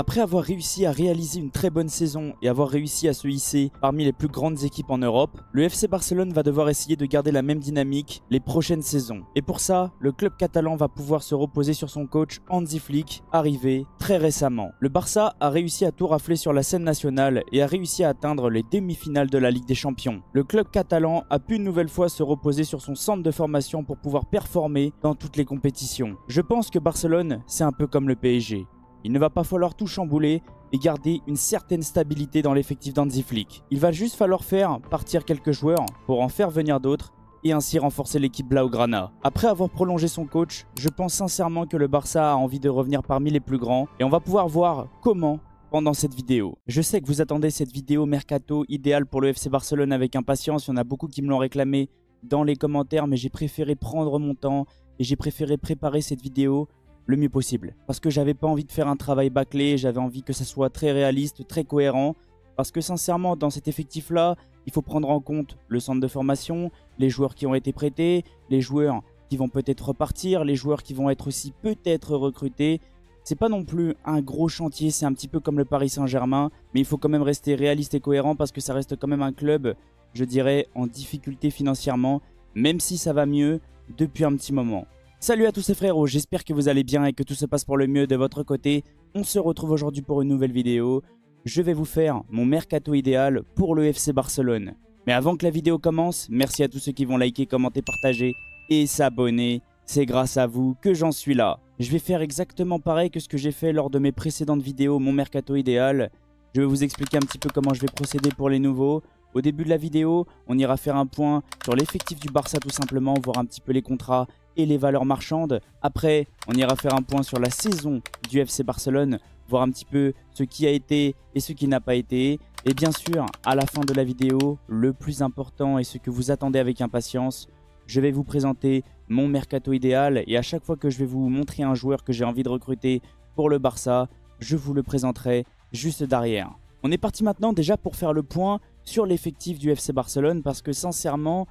Après avoir réussi à réaliser une très bonne saison et avoir réussi à se hisser parmi les plus grandes équipes en Europe, le FC Barcelone va devoir essayer de garder la même dynamique les prochaines saisons. Et pour ça, le club catalan va pouvoir se reposer sur son coach Hansi Flick, arrivé très récemment. Le Barça a réussi à tout rafler sur la scène nationale et a réussi à atteindre les demi-finales de la Ligue des Champions. Le club catalan a pu une nouvelle fois se reposer sur son centre de formation pour pouvoir performer dans toutes les compétitions. Je pense que Barcelone, c'est un peu comme le PSG. Il ne va pas falloir tout chambouler et garder une certaine stabilité dans l'effectif d'Hansi Flick. Il va juste falloir faire partir quelques joueurs pour en faire venir d'autres et ainsi renforcer l'équipe Blaugrana. Après avoir prolongé son coach, je pense sincèrement que le Barça a envie de revenir parmi les plus grands et on va pouvoir voir comment pendant cette vidéo. Je sais que vous attendez cette vidéo mercato idéale pour le FC Barcelone avec impatience. Il y en a beaucoup qui me l'ont réclamé dans les commentaires, mais j'ai préféré prendre mon temps et j'ai préféré préparer cette vidéo le mieux possible. Parce que j'avais pas envie de faire un travail bâclé, j'avais envie que ça soit très réaliste, très cohérent. Parce que sincèrement, dans cet effectif-là, il faut prendre en compte le centre de formation, les joueurs qui ont été prêtés, les joueurs qui vont peut-être repartir, les joueurs qui vont être aussi peut-être recrutés. C'est pas non plus un gros chantier, c'est un petit peu comme le Paris Saint-Germain, mais il faut quand même rester réaliste et cohérent parce que ça reste quand même un club, je dirais, en difficulté financièrement, même si ça va mieux depuis un petit moment. Salut à tous ces frérots, j'espère que vous allez bien et que tout se passe pour le mieux de votre côté. On se retrouve aujourd'hui pour une nouvelle vidéo. Je vais vous faire mon mercato idéal pour le FC Barcelone. Mais avant que la vidéo commence, merci à tous ceux qui vont liker, commenter, partager et s'abonner. C'est grâce à vous que j'en suis là. Je vais faire exactement pareil que ce que j'ai fait lors de mes précédentes vidéos, mon mercato idéal. Je vais vous expliquer un petit peu comment je vais procéder pour les nouveaux. Au début de la vidéo, on ira faire un point sur l'effectif du Barça tout simplement, voir un petit peu les contrats et les valeurs marchandes. Après, on ira faire un point sur la saison du FC Barcelone, voir un petit peu ce qui a été et ce qui n'a pas été. Et bien sûr, à la fin de la vidéo, le plus important et ce que vous attendez avec impatience, je vais vous présenter mon mercato idéal. Et à chaque fois que je vais vous montrer un joueur que j'ai envie de recruter pour le Barça, je vous le présenterai juste derrière. On est parti maintenant déjà pour faire le point sur l'effectif du FC Barcelone parce que sincèrement,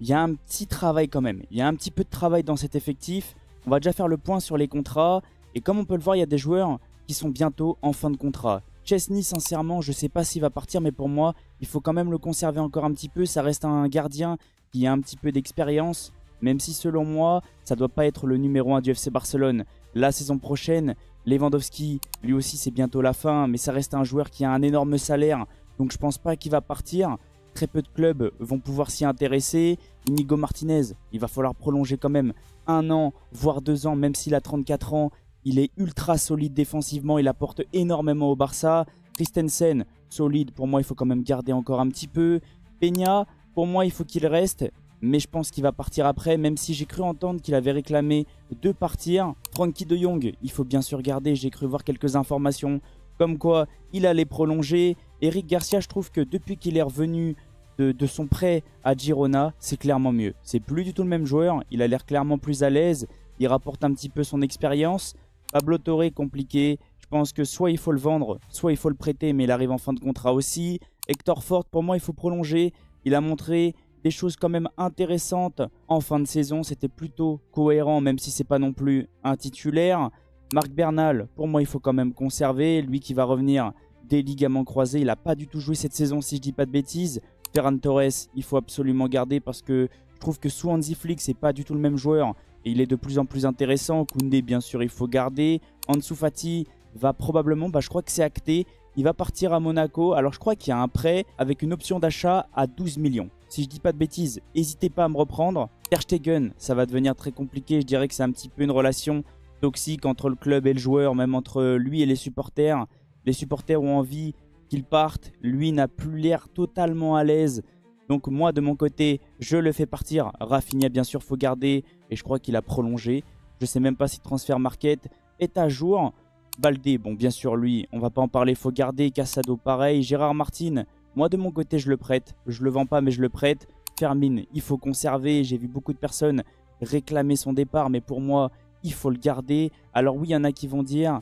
il y a un petit travail quand même. Il y a un petit peu de travail dans cet effectif. On va déjà faire le point sur les contrats. Et comme on peut le voir, il y a des joueurs qui sont bientôt en fin de contrat. Chesney, sincèrement, je ne sais pas s'il va partir, mais pour moi, il faut quand même le conserver encore un petit peu. Ça reste un gardien qui a un petit peu d'expérience, même si selon moi, ça ne doit pas être le numéro 1 du FC Barcelone. La saison prochaine, Lewandowski, lui aussi c'est bientôt la fin, mais ça reste un joueur qui a un énorme salaire, donc je pense pas qu'il va partir. Très peu de clubs vont pouvoir s'y intéresser. Inigo Martinez, il va falloir prolonger quand même 1 an, voire 2 ans, même s'il a 34 ans. Il est ultra solide défensivement, il apporte énormément au Barça. Christensen, solide, pour moi il faut quand même garder encore un petit peu. Peña, pour moi il faut qu'il reste, mais je pense qu'il va partir après, même si j'ai cru entendre qu'il avait réclamé de partir. Frenkie de Jong, il faut bien sûr garder, j'ai cru voir quelques informations comme quoi il allait prolonger. Eric Garcia, je trouve que depuis qu'il est revenu de son prêt à Girona, c'est clairement mieux. C'est plus du tout le même joueur, il a l'air clairement plus à l'aise, il rapporte un petit peu son expérience. Pablo Torre, compliqué, je pense que soit il faut le vendre, soit il faut le prêter, mais il arrive en fin de contrat aussi. Hector Fort, pour moi il faut prolonger, il a montré des choses quand même intéressantes en fin de saison, c'était plutôt cohérent même si c'est pas non plus un titulaire. Marc Bernal, pour moi il faut quand même conserver, lui qui va revenir des ligaments croisés, il n'a pas du tout joué cette saison si je dis pas de bêtises. Ferran Torres, il faut absolument garder parce que je trouve que sous Hansi Flick, c'est pas du tout le même joueur et il est de plus en plus intéressant. Koundé, bien sûr, il faut garder. Ansu Fati va probablement, je crois que c'est acté, il va partir à Monaco. Alors je crois qu'il y a un prêt avec une option d'achat à 12 millions. Si je dis pas de bêtises, n'hésitez pas à me reprendre. Ter Stegen, ça va devenir très compliqué. Je dirais que c'est un petit peu une relation toxique entre le club et le joueur, même entre lui et les supporters. Les supporters ont envie qu'il parte. Lui n'a plus l'air totalement à l'aise. Donc moi, de mon côté, je le fais partir. Rafinha, bien sûr, faut garder. Et je crois qu'il a prolongé. Je sais même pas si Transfer Market est à jour. Baldé, bon, bien sûr, lui, on va pas en parler, faut garder. Casado, pareil. Gérard Martin, moi, de mon côté, je le prête. Je le vends pas, mais je le prête. Fermin, il faut conserver. J'ai vu beaucoup de personnes réclamer son départ, mais pour moi, il faut le garder. Alors oui, il y en a qui vont dire,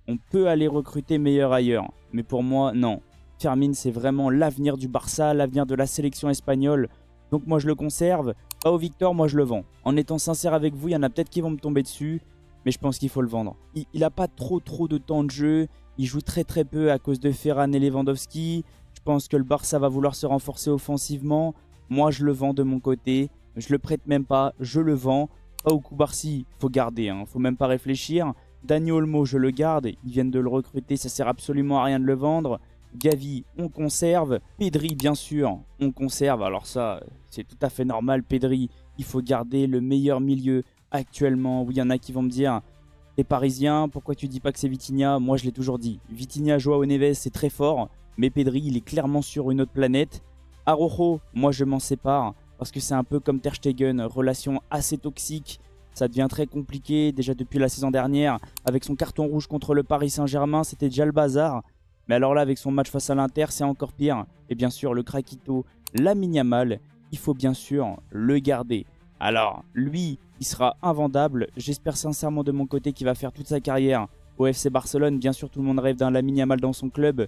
on peut aller recruter meilleur ailleurs. Mais pour moi, non. Fermin, c'est vraiment l'avenir du Barça, l'avenir de la sélection espagnole. Donc moi, je le conserve. Pau Victor, moi, je le vends. En étant sincère avec vous, il y en a peut-être qui vont me tomber dessus. mais je pense qu'il faut le vendre. Il a pas trop de temps de jeu, il joue très peu à cause de Ferran et Lewandowski. Je pense que le Barça va vouloir se renforcer offensivement. Moi, je le vends de mon côté, je le prête même pas, je le vends. Pau Cubarsí, faut garder, faut même pas réfléchir. Dani Olmo, je le garde, ils viennent de le recruter, ça sert absolument à rien de le vendre. Gavi, on conserve. Pedri, bien sûr, on conserve. Alors ça, c'est tout à fait normal. Pedri, il faut garder le meilleur milieu actuellement. Oui, il y en a qui vont me dire, t'es parisien, pourquoi tu dis pas que c'est Vitinha? Moi, je l'ai toujours dit. Vitinha, Joao Neves, c'est très fort. Mais Pedri, il est clairement sur une autre planète. Araujo, moi, je m'en sépare. Parce que c'est un peu comme Ter Stegen, relation assez toxique. Ça devient très compliqué. Déjà depuis la saison dernière, avec son carton rouge contre le Paris Saint-Germain, c'était déjà le bazar. Mais alors là, avec son match face à l'Inter, c'est encore pire. Et bien sûr, le craquito, Lamine Yamal, il faut bien sûr le garder. Alors, lui, il sera invendable. J'espère sincèrement de mon côté qu'il va faire toute sa carrière au FC Barcelone. Bien sûr, tout le monde rêve d'un Lamine Yamal dans son club.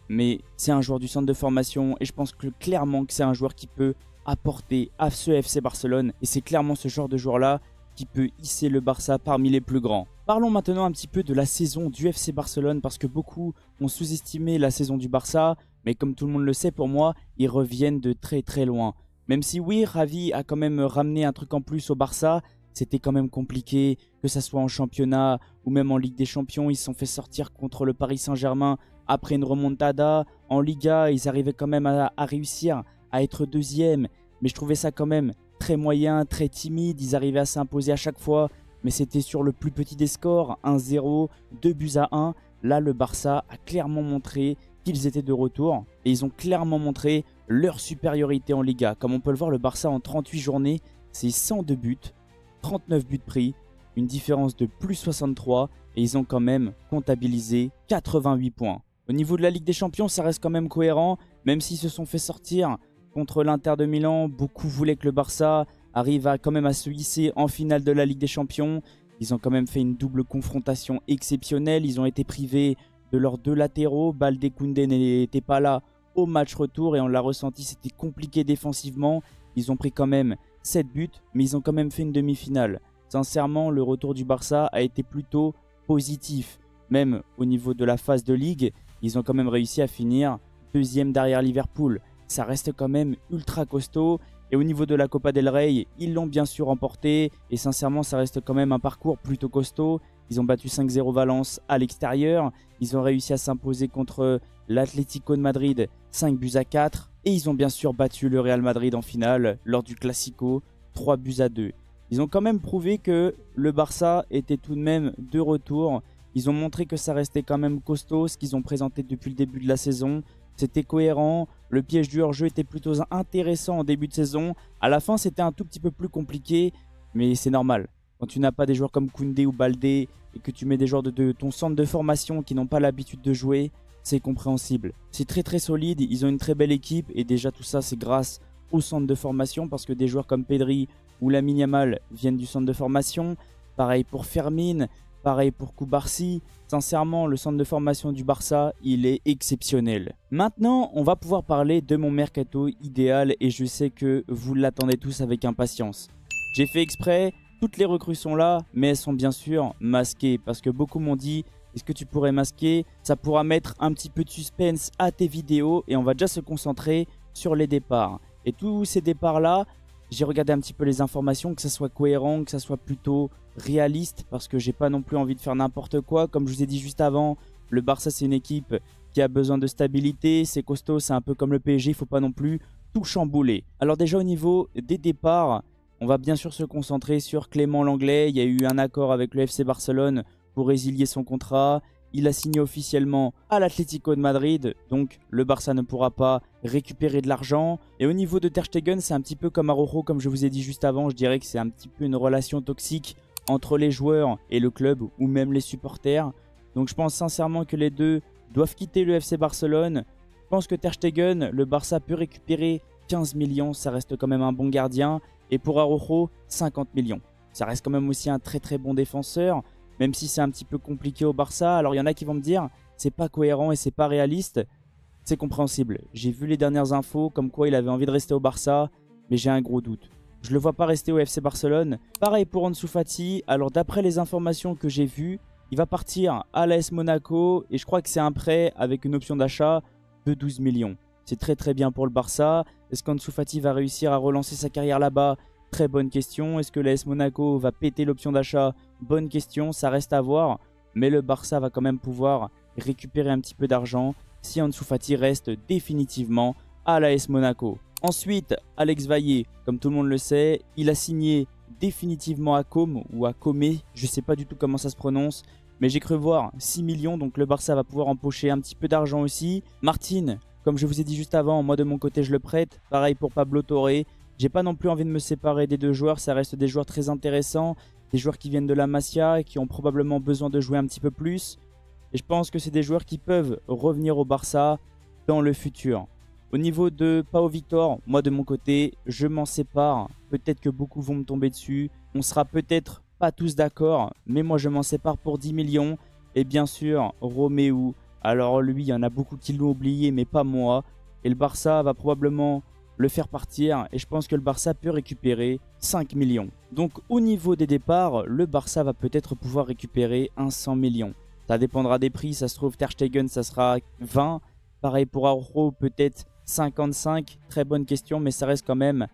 Mais c'est un joueur du centre de formation. Et je pense clairement que c'est un joueur qui peut apporter à ce FC Barcelone. Et c'est clairement ce genre de joueur-là qui peut hisser le Barça parmi les plus grands. Parlons maintenant un petit peu de la saison du FC Barcelone parce que beaucoup ont sous-estimé la saison du Barça, mais comme tout le monde le sait pour moi, ils reviennent de très loin. Même si oui, Xavi a quand même ramené un truc en plus au Barça, c'était quand même compliqué, que ça soit en championnat ou même en Ligue des Champions, ils se sont fait sortir contre le Paris Saint-Germain après une remontada. En Liga, ils arrivaient quand même à réussir à être deuxième, mais je trouvais ça quand même très moyen, très timide, ils arrivaient à s'imposer à chaque fois, mais c'était sur le plus petit des scores, 1-0, 2-1. Là, le Barça a clairement montré qu'ils étaient de retour, et ils ont clairement montré leur supériorité en Liga. Comme on peut le voir, le Barça en 38 journées, c'est 102 buts, 39 buts pris, une différence de plus 63, et ils ont quand même comptabilisé 88 points. Au niveau de la Ligue des Champions, ça reste quand même cohérent, même s'ils se sont fait sortir contre l'Inter de Milan. Beaucoup voulaient que le Barça arrive quand même à se hisser en finale de la Ligue des Champions. Ils ont quand même fait une double confrontation exceptionnelle. Ils ont été privés de leurs deux latéraux. Baldé, Koundé n'était pas là au match retour et on l'a ressenti, c'était compliqué défensivement. Ils ont pris quand même 7 buts, mais ils ont quand même fait une demi-finale. Sincèrement, le retour du Barça a été plutôt positif. Même au niveau de la phase de Ligue, ils ont quand même réussi à finir deuxième derrière Liverpool. Ça reste quand même ultra costaud. Et au niveau de la Copa del Rey, ils l'ont bien sûr remporté. Et sincèrement, ça reste quand même un parcours plutôt costaud. Ils ont battu 5-0 Valence à l'extérieur. Ils ont réussi à s'imposer contre l'Atlético de Madrid 5-4. Et ils ont bien sûr battu le Real Madrid en finale lors du Classico 3-2. Ils ont quand même prouvé que le Barça était tout de même de retour. Ils ont montré que ça restait quand même costaud, ce qu'ils ont présenté depuis le début de la saison. C'était cohérent, le piège du hors-jeu était plutôt intéressant en début de saison. À la fin, c'était un tout petit peu plus compliqué, mais c'est normal. Quand tu n'as pas des joueurs comme Koundé ou Baldé et que tu mets des joueurs de ton centre de formation qui n'ont pas l'habitude de jouer, c'est compréhensible. C'est très solide, ils ont une très belle équipe et déjà tout ça, c'est grâce au centre de formation parce que des joueurs comme Pedri ou Lamine Yamal viennent du centre de formation. Pareil pour Fermin. Pareil pour Cubarsí. Sincèrement, le centre de formation du Barça, il est exceptionnel. Maintenant, on va pouvoir parler de mon mercato idéal et je sais que vous l'attendez tous avec impatience. J'ai fait exprès, toutes les recrues sont là, mais elles sont bien sûr masquées parce que beaucoup m'ont dit « Est-ce que tu pourrais masquer ?» Ça pourra mettre un petit peu de suspense à tes vidéos et on va déjà se concentrer sur les départs. Et tous ces départs-là, j'ai regardé un petit peu les informations, que ça soit cohérent, que ça soit plutôt réaliste, parce que j'ai pas non plus envie de faire n'importe quoi. Comme je vous ai dit juste avant, le Barça c'est une équipe qui a besoin de stabilité, c'est costaud, c'est un peu comme le PSG, il faut pas non plus tout chambouler. Alors déjà au niveau des départs, on va bien sûr se concentrer sur Clément Lenglet. Il y a eu un accord avec le FC Barcelone pour résilier son contrat. Il a signé officiellement à l'Atlético de Madrid, donc le Barça ne pourra pas récupérer de l'argent. Et au niveau de Ter Stegen, c'est un petit peu comme Araujo, comme je vous ai dit juste avant. Je dirais que c'est un petit peu une relation toxique entre les joueurs et le club, ou même les supporters. Donc je pense sincèrement que les deux doivent quitter le FC Barcelone. Je pense que Ter Stegen, le Barça peut récupérer 15 millions, ça reste quand même un bon gardien. Et pour Araujo, 50 millions. Ça reste quand même aussi un très bon défenseur. Même si c'est un petit peu compliqué au Barça. Alors il y en a qui vont me dire, c'est pas cohérent et c'est pas réaliste. C'est compréhensible. J'ai vu les dernières infos comme quoi il avait envie de rester au Barça, mais j'ai un gros doute. Je le vois pas rester au FC Barcelone. Pareil pour Ansu Fati. Alors d'après les informations que j'ai vues, il va partir à l'AS Monaco et je crois que c'est un prêt avec une option d'achat de 12 millions. C'est très très bien pour le Barça. Est-ce qu'Ansu Fati va réussir à relancer sa carrière là-bas? Très bonne question. Est-ce que l'AS Monaco va péter l'option d'achat? Bonne question, ça reste à voir. Mais le Barça va quand même pouvoir récupérer un petit peu d'argent si Ansu Fati reste définitivement à l'AS Monaco. Ensuite, Alex Vaillé, comme tout le monde le sait, il a signé définitivement à Com ou à Comé, je ne sais pas du tout comment ça se prononce, mais j'ai cru voir 6 millions, donc le Barça va pouvoir empocher un petit peu d'argent aussi. Martin, comme je vous ai dit juste avant, moi de mon côté je le prête, pareil pour Pablo Torre. J'ai pas non plus envie de me séparer des deux joueurs, ça reste des joueurs très intéressants, des joueurs qui viennent de la Masia et qui ont probablement besoin de jouer un petit peu plus. Et je pense que c'est des joueurs qui peuvent revenir au Barça dans le futur. Au niveau de Pau Victor, moi de mon côté, je m'en sépare. Peut-être que beaucoup vont me tomber dessus. On sera peut-être pas tous d'accord, mais moi je m'en sépare pour 10 millions. Et bien sûr, Roméo. Alors lui, il y en a beaucoup qui l'ont oublié, mais pas moi. Et le Barça va probablement le faire partir. Et je pense que le Barça peut récupérer 5 millions. Donc au niveau des départs, le Barça va peut-être pouvoir récupérer un 100 millions. Ça dépendra des prix. Ça se trouve, Ter Stegen, ça sera 20. Pareil pour Araujo, peut-être 55, très bonne question, mais ça reste quand même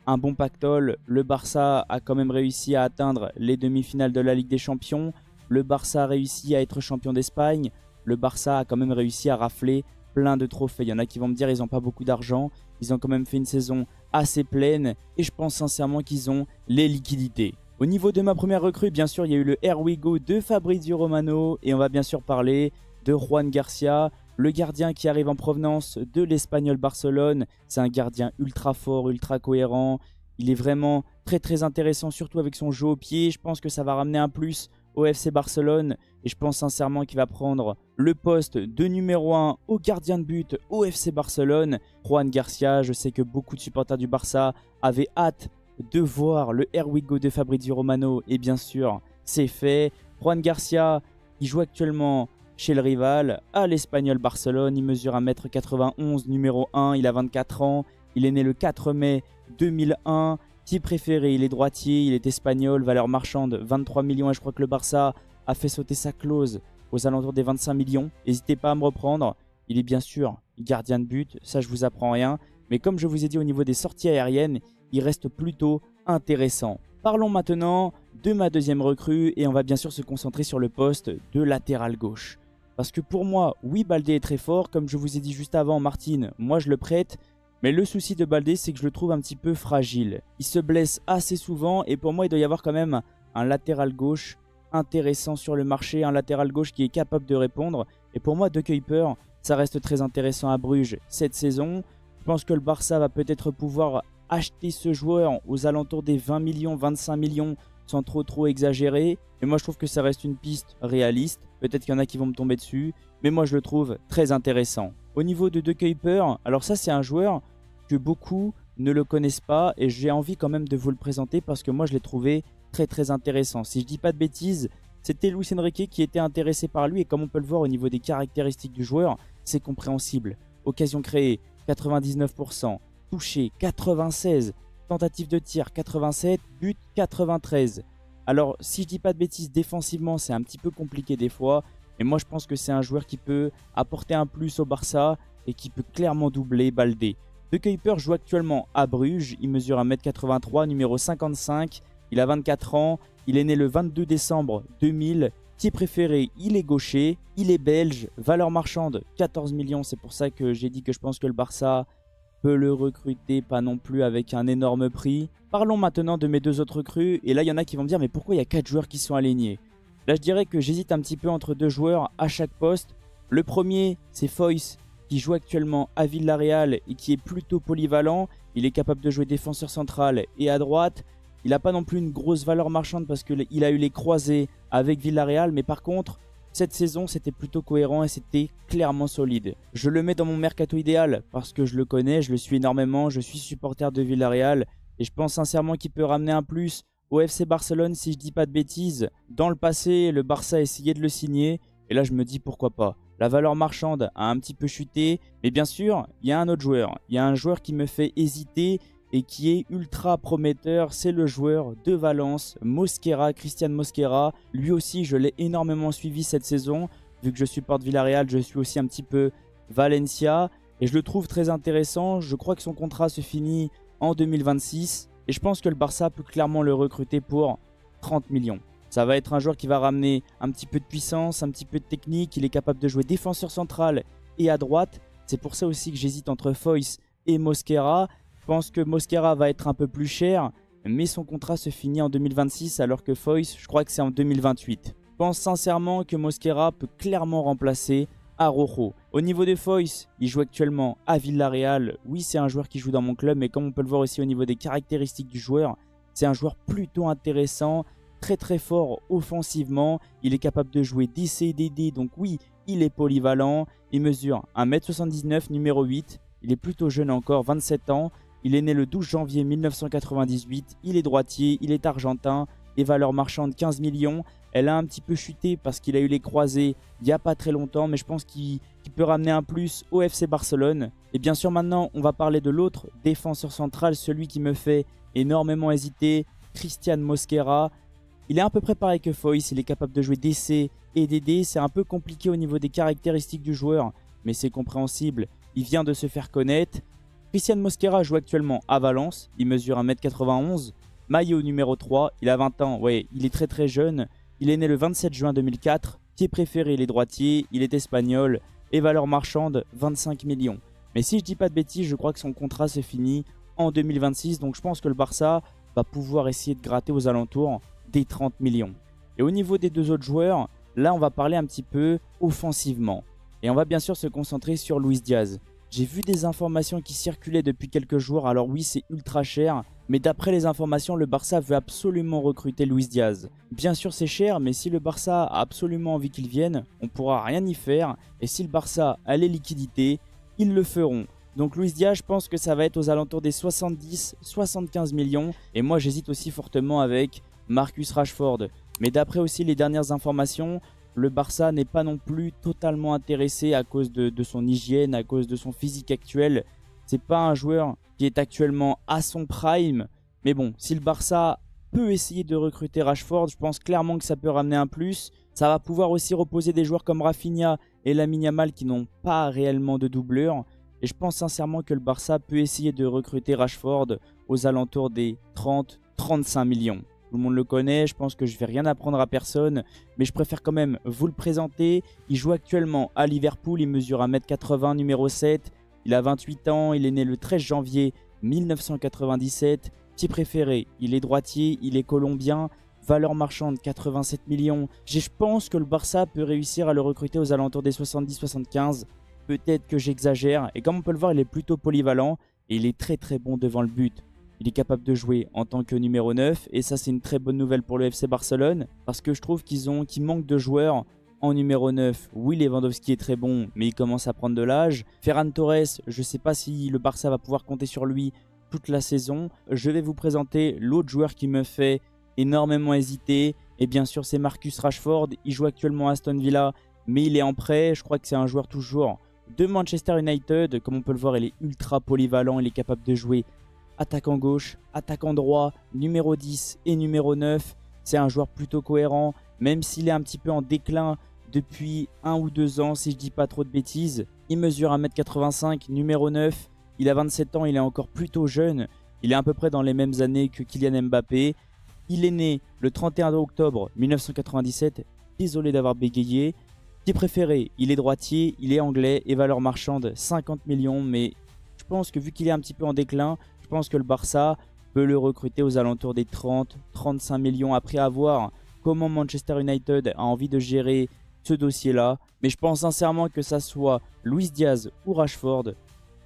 un bon pactole. Le Barça a quand même réussi à atteindre les demi-finales de la Ligue des Champions. Le Barça a réussi à être champion d'Espagne. Le Barça a quand même réussi à rafler plein de trophées. Il y en a qui vont me dire qu'ils n'ont pas beaucoup d'argent. Ils ont quand même fait une saison assez pleine et je pense sincèrement qu'ils ont les liquidités. Au niveau de ma première recrue, bien sûr, il y a eu le Here We Go de Fabrizio Romano et on va bien sûr parler de Juan Garcia. Le gardien qui arrive en provenance de l'Espagnol Barcelone, c'est un gardien ultra fort, ultra cohérent. Il est vraiment très très intéressant, surtout avec son jeu au pied. Je pense que ça va ramener un plus au FC Barcelone. Et je pense sincèrement qu'il va prendre le poste de numéro 1 au gardien de but au FC Barcelone. Juan Garcia, je sais que beaucoup de supporters du Barça avaient hâte de voir le Here We Go de Fabrizio Romano. Et bien sûr, c'est fait. Juan Garcia, il joue actuellement chez le rival, à l'Espagnol Barcelone. Il mesure 1m91, numéro 1, il a 24 ans. Il est né le 4 mai 2001. Type préféré, il est droitier, il est espagnol, valeur marchande 23 millions. Et je crois que le Barça a fait sauter sa clause aux alentours des 25 millions. N'hésitez pas à me reprendre. Il est bien sûr gardien de but, ça je vous apprends rien. Mais comme je vous ai dit au niveau des sorties aériennes, il reste plutôt intéressant. Parlons maintenant de ma deuxième recrue et on va bien sûr se concentrer sur le poste de latéral gauche. Parce que pour moi, oui, Baldé est très fort. Comme je vous ai dit juste avant, Martin, moi je le prête. Mais le souci de Baldé, c'est que je le trouve un petit peu fragile. Il se blesse assez souvent et pour moi, il doit y avoir quand même un latéral gauche intéressant sur le marché. Un latéral gauche qui est capable de répondre. Et pour moi, De Kuyper, ça reste très intéressant à Bruges cette saison. Je pense que le Barça va peut-être pouvoir acheter ce joueur aux alentours des 20 millions, 25 millions sans trop exagérer. Et moi je trouve que ça reste une piste réaliste. Peut-être qu'il y en a qui vont me tomber dessus, mais moi je le trouve très intéressant. Au niveau de Kuyper, alors ça c'est un joueur que beaucoup ne le connaissent pas et j'ai envie quand même de vous le présenter parce que moi je l'ai trouvé très intéressant. Si je dis pas de bêtises, c'était Luis Enrique qui était intéressé par lui et comme on peut le voir au niveau des caractéristiques du joueur, c'est compréhensible. Occasion créée, 99%, touché, 96%. Tentative de tir 87, but 93. Alors si je dis pas de bêtises, défensivement c'est un petit peu compliqué des fois. Mais moi je pense que c'est un joueur qui peut apporter un plus au Barça et qui peut clairement doubler Baldé. De Kuyper joue actuellement à Bruges, il mesure 1m83, numéro 55. Il a 24 ans, il est né le 22 décembre 2000. Type préféré, il est gaucher, il est belge, valeur marchande 14 millions. C'est pour ça que j'ai dit que je pense que le Barça peut le recruter, pas non plus avec un énorme prix. Parlons maintenant de mes deux autres recrues. Et là, il y en a qui vont me dire, mais pourquoi il y a 4 joueurs qui sont alignés? Là, je dirais que j'hésite un petit peu entre deux joueurs à chaque poste. Le premier, c'est Foyce, qui joue actuellement à Villarreal et qui est plutôt polyvalent. Il est capable de jouer défenseur central et à droite. Il n'a pas non plus une grosse valeur marchande parce qu'il a eu les croisés avec Villarreal. Mais par contre, cette saison, c'était plutôt cohérent et c'était clairement solide. Je le mets dans mon mercato idéal parce que je le connais, je le suis énormément, je suis supporter de Villarreal et je pense sincèrement qu'il peut ramener un plus au FC Barcelone si je dis pas de bêtises. Dans le passé, le Barça a essayé de le signer et là je me dis pourquoi pas. La valeur marchande a un petit peu chuté, mais bien sûr, il y a un autre joueur. Il y a un joueur qui me fait hésiter et qui est ultra prometteur, c'est le joueur de Valence, Mosquera, Christian Mosquera. Lui aussi, je l'ai énormément suivi cette saison. Vu que je supporte Villarreal, je suis aussi un petit peu Valencia. Et je le trouve très intéressant. Je crois que son contrat se finit en 2026. Et je pense que le Barça peut clairement le recruter pour 30 millions. Ça va être un joueur qui va ramener un petit peu de puissance, un petit peu de technique. Il est capable de jouer défenseur central et à droite. C'est pour ça aussi que j'hésite entre Foyth et Mosquera. Je pense que Mosquera va être un peu plus cher, mais son contrat se finit en 2026 alors que Foyth, je crois que c'est en 2028. Je pense sincèrement que Mosquera peut clairement remplacer Araujo. Au niveau de Foyth, il joue actuellement à Villarreal. Oui, c'est un joueur qui joue dans mon club, mais comme on peut le voir aussi au niveau des caractéristiques du joueur, c'est un joueur plutôt intéressant, très fort offensivement. Il est capable de jouer DC et DD, donc oui, il est polyvalent. Il mesure 1m79, numéro 8. Il est plutôt jeune encore, 27 ans. Il est né le 12 janvier 1998. Il est droitier, il est argentin. Et valeur marchande 15 millions. Elle a un petit peu chuté parce qu'il a eu les croisés il n'y a pas très longtemps. Mais je pense qu'il peut ramener un plus au FC Barcelone. Et bien sûr maintenant on va parler de l'autre défenseur central. Celui qui me fait énormément hésiter. Christian Mosquera. Il est à peu près pareil que Foyth. Il est capable de jouer DC et DD. C'est un peu compliqué au niveau des caractéristiques du joueur. Mais c'est compréhensible. Il vient de se faire connaître. Christian Mosquera joue actuellement à Valence. Il mesure 1m91. Maillot numéro 3. Il a 20 ans. Ouais, il est très jeune. Il est né le 27 juin 2004. Pied préféré, il est droitier. Il est espagnol. Et valeur marchande, 25 millions. Mais si je dis pas de bêtises, je crois que son contrat se finit en 2026. Donc je pense que le Barça va pouvoir essayer de gratter aux alentours des 30 millions. Et au niveau des deux autres joueurs, là on va parler un petit peu offensivement. Et on va bien sûr se concentrer sur Luis Diaz. J'ai vu des informations qui circulaient depuis quelques jours. Alors oui, c'est ultra cher. Mais d'après les informations, le Barça veut absolument recruter Luis Diaz. Bien sûr, c'est cher, mais si le Barça a absolument envie qu'il vienne, on ne pourra rien y faire. Et si le Barça a les liquidités, ils le feront. Donc Luis Diaz, je pense que ça va être aux alentours des 70-75 millions. Et moi, j'hésite aussi fortement avec Marcus Rashford. Mais d'après aussi les dernières informations, le Barça n'est pas non plus totalement intéressé à cause de son hygiène, à cause de son physique actuel. C'est pas un joueur qui est actuellement à son prime. Mais bon, si le Barça peut essayer de recruter Rashford, je pense clairement que ça peut ramener un plus. Ça va pouvoir aussi reposer des joueurs comme Rafinha et Lamine Yamal qui n'ont pas réellement de doublure. Et je pense sincèrement que le Barça peut essayer de recruter Rashford aux alentours des 30-35 millions. Tout le monde le connaît, je pense que je ne vais rien apprendre à personne, mais je préfère quand même vous le présenter. Il joue actuellement à Liverpool, il mesure 1m80, numéro 7. Il a 28 ans, il est né le 13 janvier 1997. Petit préféré, il est droitier, il est colombien. Valeur marchande 87 millions. Je pense que le Barça peut réussir à le recruter aux alentours des 70-75. Peut-être que j'exagère. Et comme on peut le voir, il est plutôt polyvalent et il est très bon devant le but. Il est capable de jouer en tant que numéro 9 et ça c'est une très bonne nouvelle pour le FC Barcelone parce que je trouve qu'il manque de joueurs en numéro 9. Oui, Lewandowski est très bon mais il commence à prendre de l'âge. Ferran Torres, je ne sais pas si le Barça va pouvoir compter sur lui toute la saison. Je vais vous présenter l'autre joueur qui me fait énormément hésiter et bien sûr c'est Marcus Rashford. Il joue actuellement à Aston Villa mais il est en prêt. Je crois que c'est un joueur toujours de Manchester United. Comme on peut le voir, il est ultra polyvalent, il est capable de jouer attaquant gauche, attaquant droit, numéro 10 et numéro 9. C'est un joueur plutôt cohérent, même s'il est un petit peu en déclin depuis 1 ou 2 ans, si je dis pas trop de bêtises. Il mesure 1m85, numéro 9. Il a 27 ans, il est encore plutôt jeune. Il est à peu près dans les mêmes années que Kylian Mbappé. Il est né le 31 octobre 1997. Désolé d'avoir bégayé. Petit préféré, il est droitier, il est anglais et valeur marchande 50 millions. Mais je pense que vu qu'il est un petit peu en déclin, je pense que le Barça peut le recruter aux alentours des 30-35 millions après avoir comment Manchester United a envie de gérer ce dossier-là. Mais je pense sincèrement que ça soit Luis Diaz ou Rashford,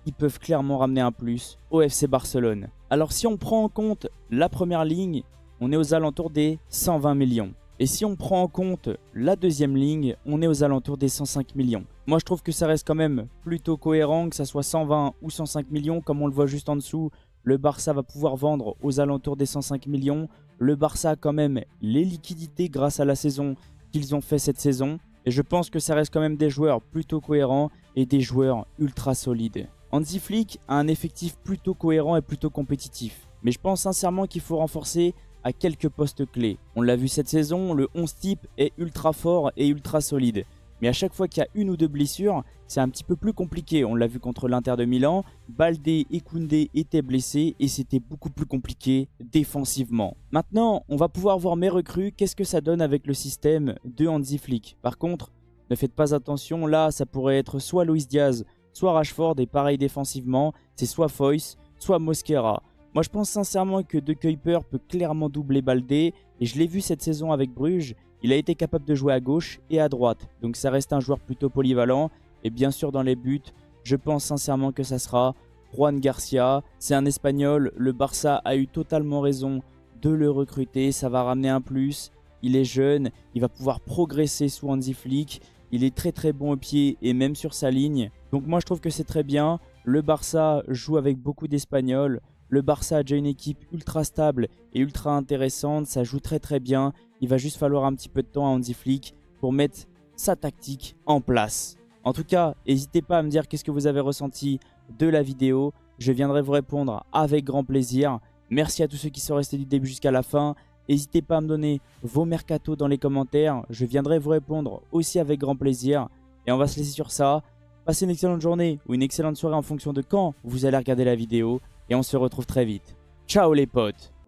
ils peuvent clairement ramener un plus au FC Barcelone. Alors si on prend en compte la première ligne, on est aux alentours des 120 millions. Et si on prend en compte la deuxième ligne, on est aux alentours des 105 millions. Moi je trouve que ça reste quand même plutôt cohérent, que ça soit 120 ou 105 millions, comme on le voit juste en dessous. Le Barça va pouvoir vendre aux alentours des 105 millions. Le Barça a quand même les liquidités grâce à la saison qu'ils ont fait cette saison. Et je pense que ça reste quand même des joueurs plutôt cohérents et des joueurs ultra solides. Hansi Flick a un effectif plutôt cohérent et plutôt compétitif. Mais je pense sincèrement qu'il faut renforcer à quelques postes clés. On l'a vu cette saison, le 11 type est ultra fort et ultra solide. Mais à chaque fois qu'il y a une ou deux blessures, c'est un petit peu plus compliqué. On l'a vu contre l'Inter de Milan, Baldé et Koundé étaient blessés et c'était beaucoup plus compliqué défensivement. Maintenant, on va pouvoir voir mes recrues, qu'est-ce que ça donne avec le système de Hansi Flick. Par contre, ne faites pas attention, là ça pourrait être soit Luis Diaz, soit Rashford et pareil défensivement, c'est soit Foyth, soit Mosquera. Moi je pense sincèrement que De Kuyper peut clairement doubler Baldé et je l'ai vu cette saison avec Bruges, il a été capable de jouer à gauche et à droite. Donc ça reste un joueur plutôt polyvalent et bien sûr dans les buts, je pense sincèrement que ça sera Juan Garcia. C'est un Espagnol, le Barça a eu totalement raison de le recruter, ça va ramener un plus. Il est jeune, il va pouvoir progresser sous Hansi Flick, il est très très bon au pied et même sur sa ligne. Donc moi je trouve que c'est très bien, le Barça joue avec beaucoup d'Espagnols. Le Barça a déjà une équipe ultra stable et ultra intéressante, ça joue très très bien. Il va juste falloir un petit peu de temps à Hansi Flick pour mettre sa tactique en place. En tout cas, n'hésitez pas à me dire qu'est-ce que vous avez ressenti de la vidéo. Je viendrai vous répondre avec grand plaisir. Merci à tous ceux qui sont restés du début jusqu'à la fin. N'hésitez pas à me donner vos mercatos dans les commentaires. Je viendrai vous répondre aussi avec grand plaisir. Et on va se laisser sur ça. Passez une excellente journée ou une excellente soirée en fonction de quand vous allez regarder la vidéo. Et on se retrouve très vite. Ciao les potes!